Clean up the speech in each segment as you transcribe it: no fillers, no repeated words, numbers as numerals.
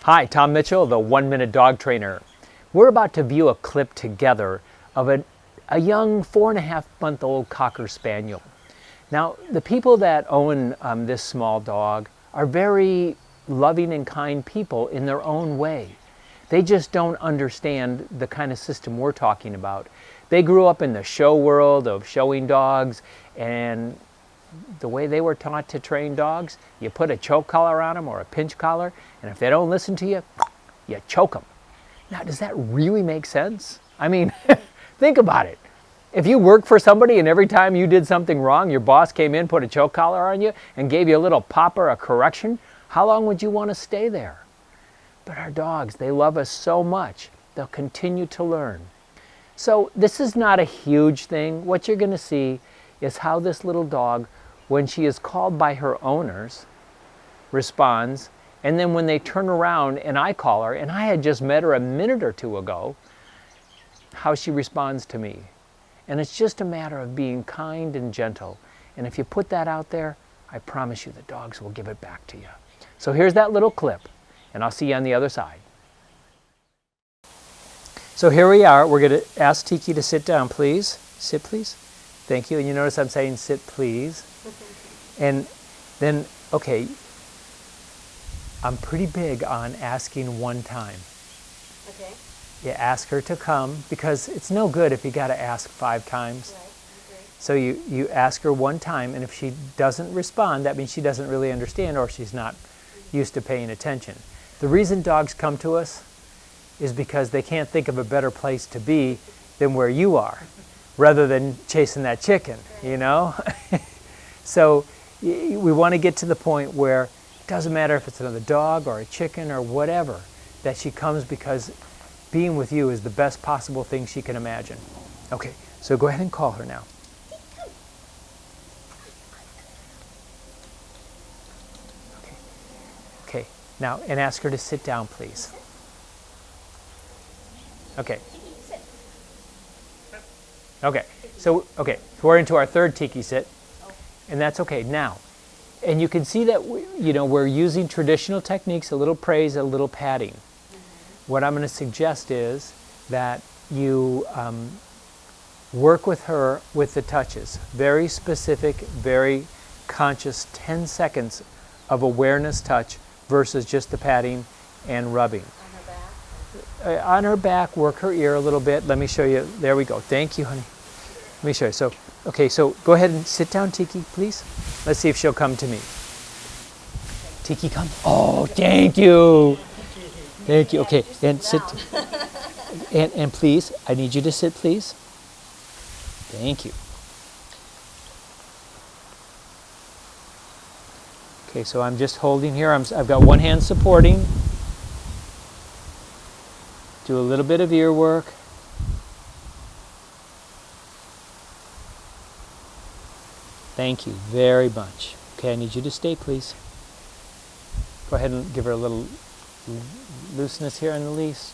Hi, Tom Mitchell, the 1 Minute Dog Trainer. We're about to view a clip together of a young 4.5-month-old Cocker Spaniel. Now, the people that own this small dog are very loving and kind people in their own way. They just don't understand the kind of system we're talking about. They grew up in the show world of showing dogs, and the way they were taught to train dogs, you put a choke collar on them or a pinch collar, and if they don't listen to you, you choke them. Now, does that really make sense? I mean, think about it. If you work for somebody and every time you did something wrong, your boss came in, put a choke collar on you, and gave you a little pop or a correction, how long would you want to stay there? But our dogs, they love us so much, they'll continue to learn. So this is not a huge thing. What you're going to see is how this little dog, when she is called by her owners, responds, and then when they turn around and I call her, and I had just met her a minute or two ago, how she responds to me. And it's just a matter of being kind and gentle. And if you put that out there, I promise you the dogs will give it back to you. So here's that little clip, and I'll see you on the other side. So here we are. We're going to ask Tiki to sit down, please. Sit, please. Thank you. And you notice I'm saying sit, please. And then, okay, I'm pretty big on asking one time. Okay. You ask her to come, because it's no good if you got to ask 5 times. Right. Okay. So you ask her one time, and if she doesn't respond, that means she doesn't really understand or she's not used to paying attention. The reason dogs come to us is because they can't think of a better place to be than where you are, rather than chasing that chicken, you know? So we want to get to the point where it doesn't matter if it's another dog or a chicken or whatever, that she comes because being with you is the best possible thing she can imagine. Okay, so go ahead and call her now. Okay, now, and ask her to sit down, please. Okay. Okay, so we're into our third Tiki sit, and that's okay. Now, and you can see that we're using traditional techniques, a little praise, a little patting. What I'm going to suggest is that you work with her with the touches. Very specific, very conscious 10 seconds of awareness touch versus just the patting and rubbing. On her back, work her ear a little bit. Let me show you. There we go. Thank you, honey. Let me show you. So, okay, so go ahead and sit down, Tiki, please. Let's see if she'll come to me. Tiki, come. Oh, thank you. Thank you. Okay, and sit. And please, I need you to sit, please. Thank you. Okay, so I'm just holding here. I've got one hand supporting. Do a little bit of ear work. Thank you very much. Okay, I need you to stay, please. Go ahead and give her a little looseness here on the leash.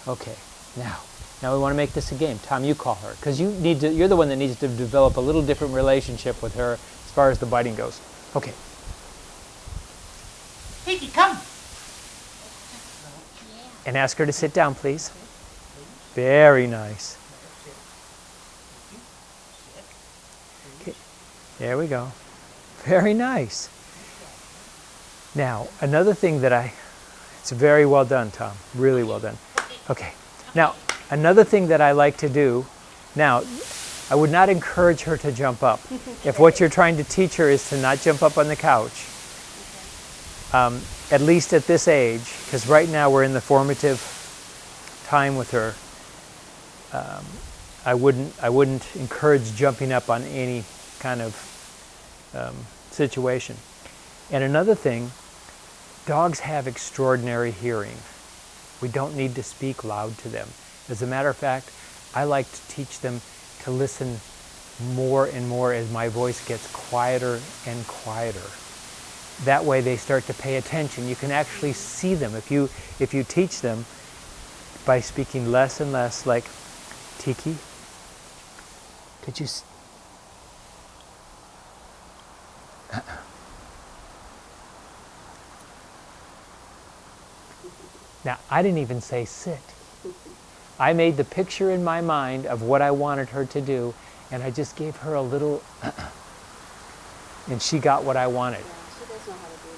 Okay, now we want to make this a game. Tom, you call her, because you're the one that needs to develop a little different relationship with her as far as the biting goes. Okay. Tiki, come. And ask her to sit down, please. Very nice. Okay. There we go. Very nice. Now, another thing it's very well done, Tom. Really well done. Okay. Now, another thing that I like to do, now, I would not encourage her to jump up. If what you're trying to teach her is to not jump up on the couch, at least at this age, because right now we're in the formative time with her, I wouldn't encourage jumping up on any kind of situation. And another thing, dogs have extraordinary hearing. We don't need to speak loud to them. As a matter of fact, I like to teach them to listen more and more as my voice gets quieter and quieter. That way they start to pay attention. You can actually see them if you teach them by speaking less and less, like, Tiki, could you Now, I didn't even say sit. I made the picture in my mind of what I wanted her to do, and I just gave her a little, and she got what I wanted. Yeah, she does know how to do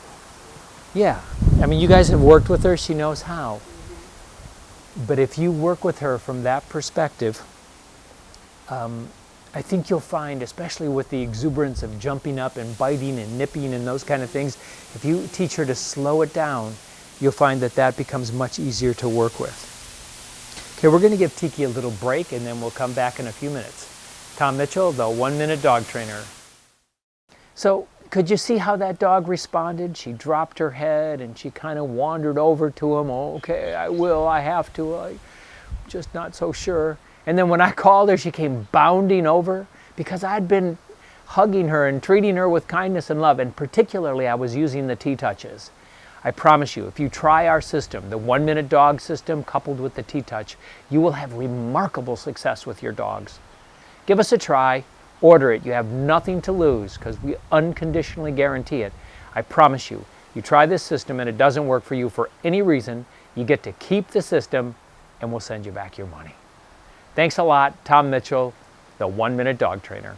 that. Yeah, I mean, you guys have worked with her, she knows how. But if you work with her from that perspective, I think you'll find, especially with the exuberance of jumping up and biting and nipping and those kind of things, if you teach her to slow it down, you'll find that that becomes much easier to work with. Okay, we're going to give Tiki a little break and then we'll come back in a few minutes. Tom Mitchell, the 1-minute dog trainer. So, could you see how that dog responded? She dropped her head and she kind of wandered over to him. Oh, okay, I will, I have to. I'm just not so sure. And then when I called her, she came bounding over because I'd been hugging her and treating her with kindness and love, and particularly I was using the T-touches. I promise you, if you try our system, the 1-minute dog system coupled with the T-touch, you will have remarkable success with your dogs. Give us a try, order it. You have nothing to lose because we unconditionally guarantee it. I promise you, you try this system and it doesn't work for you for any reason, you get to keep the system and we'll send you back your money. Thanks a lot, Tom Mitchell, the 1-minute dog trainer.